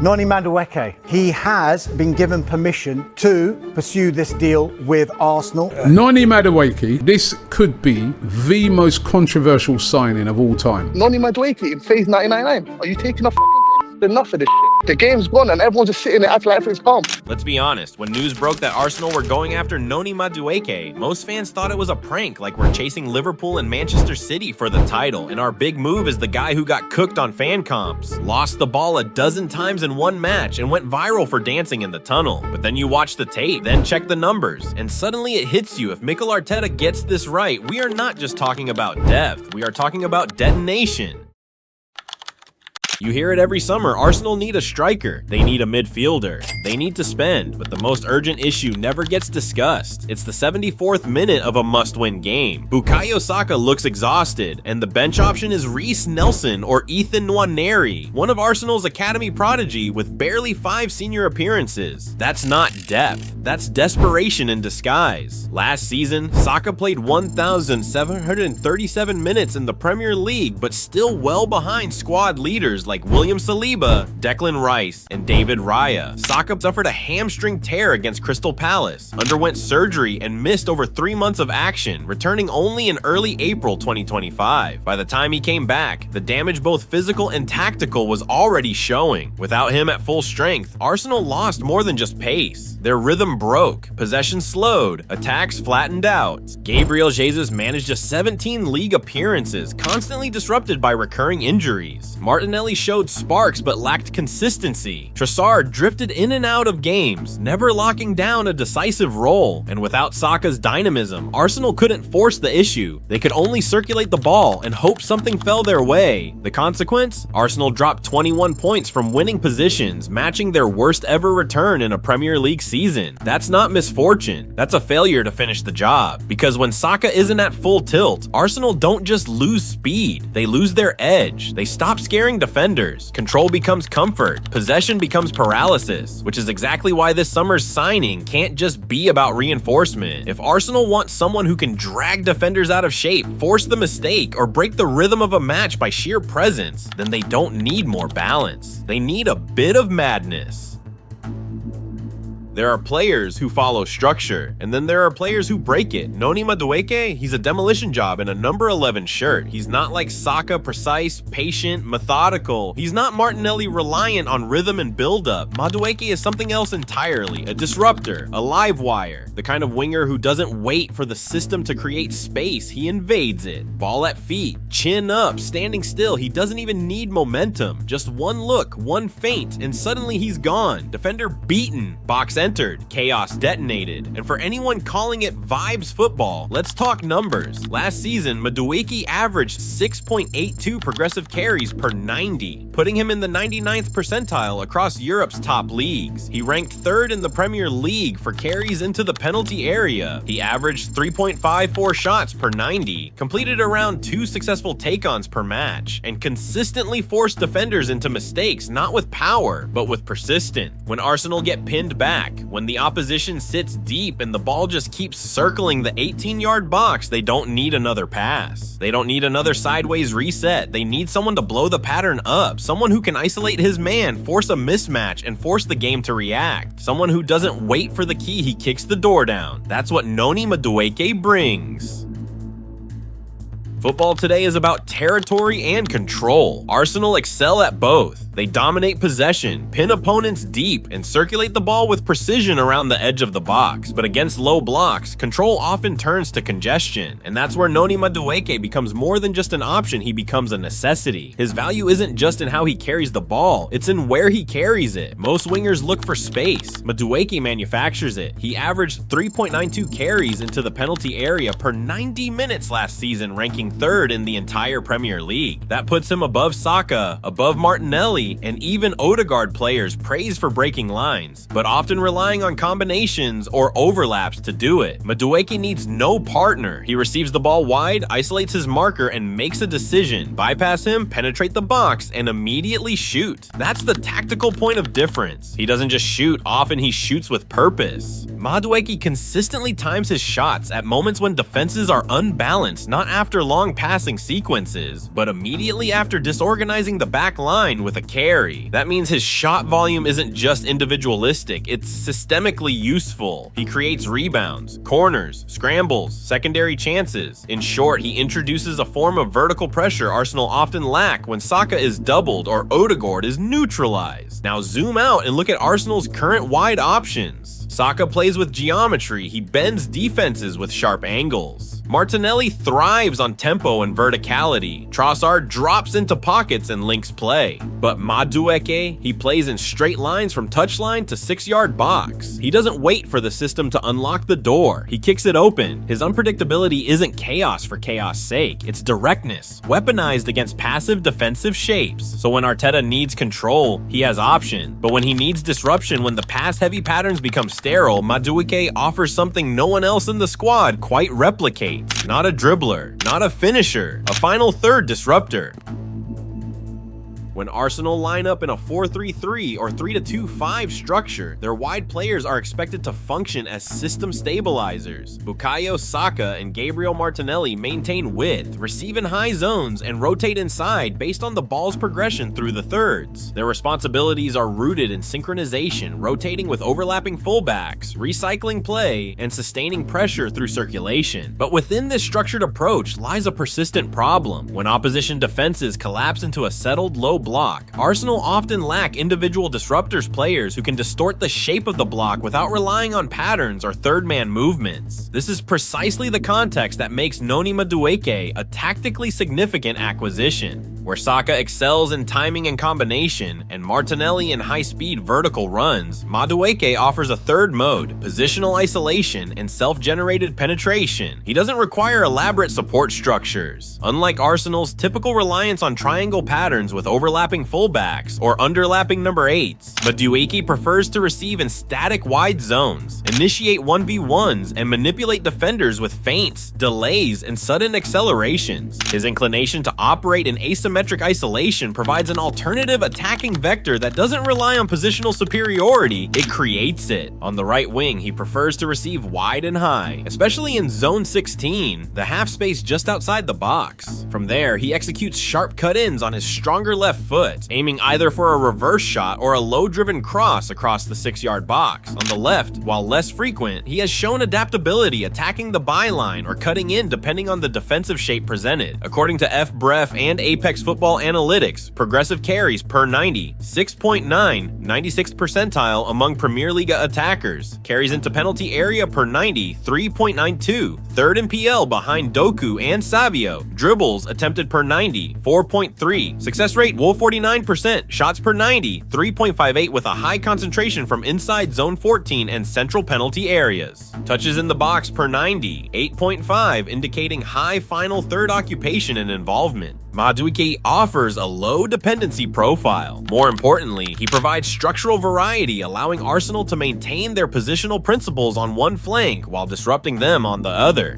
Noni Madueke, he has been given permission to pursue this deal with Arsenal. Noni Madueke, this could be the most controversial signing of all time. Noni Madueke in phase 99. Are you taking a f***ing piss? Enough of this shit. The game's gone and everyone's just sitting there acting like everything's calm. Let's be honest, when news broke that Arsenal were going after Noni Madueke, most fans thought it was a prank, like we're chasing Liverpool and Manchester City for the title, and our big move is the guy who got cooked on fan comps, lost the ball a dozen times in one match, and went viral for dancing in the tunnel. But then you watch the tape, then check the numbers, and suddenly it hits you. If Mikel Arteta gets this right, we are not just talking about depth, we are talking about detonation. You hear it every summer, Arsenal need a striker, they need a midfielder, they need to spend, but the most urgent issue never gets discussed. It's the 74th minute of a must-win game. Bukayo Saka looks exhausted, and the bench option is Reiss Nelson or Ethan Nwaneri, one of Arsenal's academy prodigy with barely 5 senior appearances. That's not depth, that's desperation in disguise. Last season, Saka played 1,737 minutes in the Premier League, but still well behind squad leaders like William Saliba, Declan Rice, and David Raya. Saka suffered a hamstring tear against Crystal Palace, underwent surgery, and missed over 3 months of action, returning only in early April 2025. By the time he came back, the damage both physical and tactical was already showing. Without him at full strength, Arsenal lost more than just pace. Their rhythm broke, possession slowed, attacks flattened out. Gabriel Jesus managed just 17 league appearances, constantly disrupted by recurring injuries. Martinelli showed sparks but lacked consistency. Trossard drifted in and out of games, never locking down a decisive role. And without Saka's dynamism, Arsenal couldn't force the issue. They could only circulate the ball and hope something fell their way. The consequence? Arsenal dropped 21 points from winning positions, matching their worst ever return in a Premier League season. That's not misfortune, that's a failure to finish the job. Because when Saka isn't at full tilt, Arsenal don't just lose speed, they lose their edge. They stop scaring defenders. Control becomes comfort, possession becomes paralysis, which is exactly why this summer's signing can't just be about reinforcement. If Arsenal wants someone who can drag defenders out of shape, force the mistake, or break the rhythm of a match by sheer presence, then they don't need more balance. They need a bit of madness. There are players who follow structure, and then there are players who break it. Noni Madueke, he's a demolition job in a number 11 shirt. He's not like Saka, precise, patient, methodical. He's not Martinelli reliant on rhythm and build-up. Madueke is something else entirely, a disruptor, a live wire, the kind of winger who doesn't wait for the system to create space, he invades it. Ball at feet, chin up, standing still, he doesn't even need momentum. Just one look, one feint, and suddenly he's gone. Defender beaten, box entered, chaos detonated. And for anyone calling it vibes football, let's talk numbers. Last season, Madueke averaged 6.82 progressive carries per 90, putting him in the 99th percentile across Europe's top leagues. He ranked 3rd in the Premier League for carries into the penalty area. He averaged 3.54 shots per 90, completed around 2 successful take-ons per match, and consistently forced defenders into mistakes, not with power, but with persistence. When Arsenal get pinned back, when the opposition sits deep and the ball just keeps circling the 18-yard box, they don't need another pass. They don't need another sideways reset. They need someone to blow the pattern up, someone who can isolate his man, force a mismatch, and force the game to react. Someone who doesn't wait for the key, he kicks the door down. That's what Noni Madueke brings. Football today is about territory and control. Arsenal excel at both. They dominate possession, pin opponents deep, and circulate the ball with precision around the edge of the box. But against low blocks, control often turns to congestion. And that's where Noni Madueke becomes more than just an option, he becomes a necessity. His value isn't just in how he carries the ball, it's in where he carries it. Most wingers look for space. Madueke manufactures it. He averaged 3.92 carries into the penalty area per 90 minutes last season, ranking 3rd in the entire Premier League. That puts him above Saka, above Martinelli, and even Odegaard players praised for breaking lines, but often relying on combinations or overlaps to do it. Madueke needs no partner. He receives the ball wide, isolates his marker, and makes a decision. Bypass him, penetrate the box, and immediately shoot. That's the tactical point of difference. He doesn't just shoot, often he shoots with purpose. Madueke consistently times his shots at moments when defenses are unbalanced, not after long passing sequences, but immediately after disorganizing the back line with a carry. That means his shot volume isn't just individualistic, it's systemically useful. He creates rebounds, corners, scrambles, secondary chances. In short, he introduces a form of vertical pressure Arsenal often lack when Saka is doubled or Odegaard is neutralized. Now zoom out and look at Arsenal's current wide options. Saka plays with geometry, he bends defenses with sharp angles. Martinelli thrives on tempo and verticality. Trossard drops into pockets and links play. But Madueke, he plays in straight lines from touchline to 6-yard box. He doesn't wait for the system to unlock the door. He kicks it open. His unpredictability isn't chaos for chaos' sake. It's directness, weaponized against passive defensive shapes. So when Arteta needs control, he has option. But when he needs disruption, when the pass-heavy patterns become sterile, Madueke offers something no one else in the squad quite replicates. Not a dribbler, not a finisher, a final third disruptor. When Arsenal line up in a 4-3-3 or 3-2-5 structure, their wide players are expected to function as system stabilizers. Bukayo Saka and Gabriel Martinelli maintain width, receive in high zones, and rotate inside based on the ball's progression through the thirds. Their responsibilities are rooted in synchronization, rotating with overlapping fullbacks, recycling play, and sustaining pressure through circulation. But within this structured approach lies a persistent problem. When opposition defenses collapse into a settled low block, Arsenal often lack individual disruptors players who can distort the shape of the block without relying on patterns or third-man movements. This is precisely the context that makes Noni Madueke a tactically significant acquisition. Where Saka excels in timing and combination, and Martinelli in high-speed vertical runs, Madueke offers a third mode, positional isolation and self-generated penetration. He doesn't require elaborate support structures. Unlike Arsenal's typical reliance on triangle patterns with overlapping fullbacks or underlapping number 8s, Madueke prefers to receive in static wide zones, initiate 1v1s, and manipulate defenders with feints, delays, and sudden accelerations. His inclination to operate in asymmetric isolation provides an alternative attacking vector that doesn't rely on positional superiority, it creates it. On the right wing, he prefers to receive wide and high, especially in zone 16, the half space just outside the box. From there, he executes sharp cut-ins on his stronger left foot, aiming either for a reverse shot or a low-driven cross across the 6-yard box. On the left, while less frequent, he has shown adaptability attacking the byline or cutting in depending on the defensive shape presented. According to FBref and Apex Football Analytics, progressive carries per 90, 6.9, 96th percentile among Premier League attackers. Carries into penalty area per 90, 3.92, third in PL behind Doku and Savio. Dribbles attempted per 90, 4.3. Success rate, 49%. Shots per 90, 3.58 with a high concentration from inside zone 14 and central penalty areas. Touches in the box per 90, 8.5, indicating high final third occupation and involvement. Madueke offers a low dependency profile. More importantly, he provides structural variety, allowing Arsenal to maintain their positional principles on one flank while disrupting them on the other.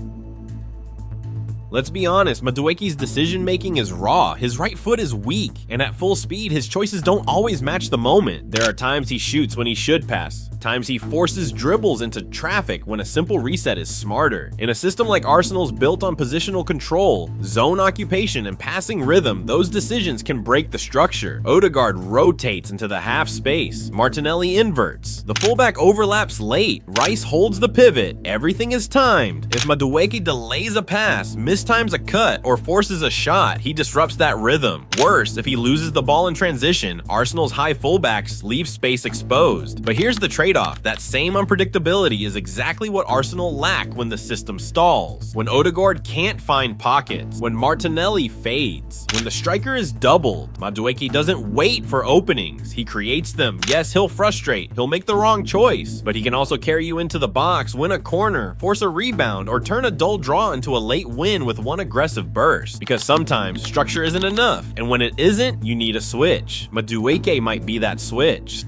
Let's be honest, Madueke's decision-making is raw, his right foot is weak, and at full speed, his choices don't always match the moment. There are times he shoots when he should pass, times he forces dribbles into traffic when a simple reset is smarter. In a system like Arsenal's built on positional control, zone occupation, and passing rhythm, those decisions can break the structure. Odegaard rotates into the half space, Martinelli inverts, the fullback overlaps late, Rice holds the pivot, everything is timed. If Madueke delays a pass, mistimes a cut, or forces a shot, he disrupts that rhythm. Worse, if he loses the ball in transition, Arsenal's high fullbacks leave space exposed. But here's the trade-off, that same unpredictability is exactly what Arsenal lack when the system stalls. When Odegaard can't find pockets, when Martinelli fades, when the striker is doubled, Madueke doesn't wait for openings, he creates them. Yes, he'll frustrate, he'll make the wrong choice, but he can also carry you into the box, win a corner, force a rebound, or turn a dull draw into a late win with one aggressive burst. Because sometimes structure isn't enough, and when it isn't, you need a switch. Madueke might be that switch.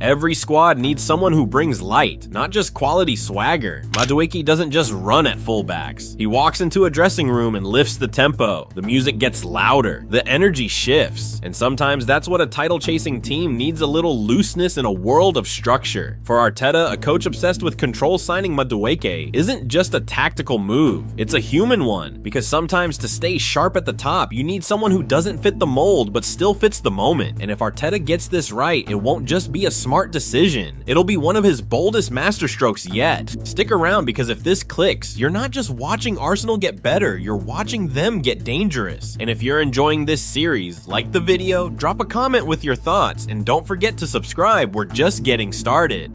Every squad needs someone who brings light, not just quality swagger. Madueke doesn't just run at fullbacks. He walks into a dressing room and lifts the tempo. The music gets louder, the energy shifts, and sometimes that's what a title-chasing team needs, a little looseness in a world of structure. For Arteta, a coach obsessed with control, signing Madueke isn't just a tactical move, it's a human one, because sometimes to stay sharp at the top, you need someone who doesn't fit the mold but still fits the moment. And if Arteta gets this right, it won't just be a smart decision, it'll be one of his boldest masterstrokes yet. Stick around, because if this clicks, you're not just watching Arsenal get better, you're watching them get dangerous. And if you're enjoying this series, like the video, drop a comment with your thoughts, and don't forget to subscribe, we're just getting started.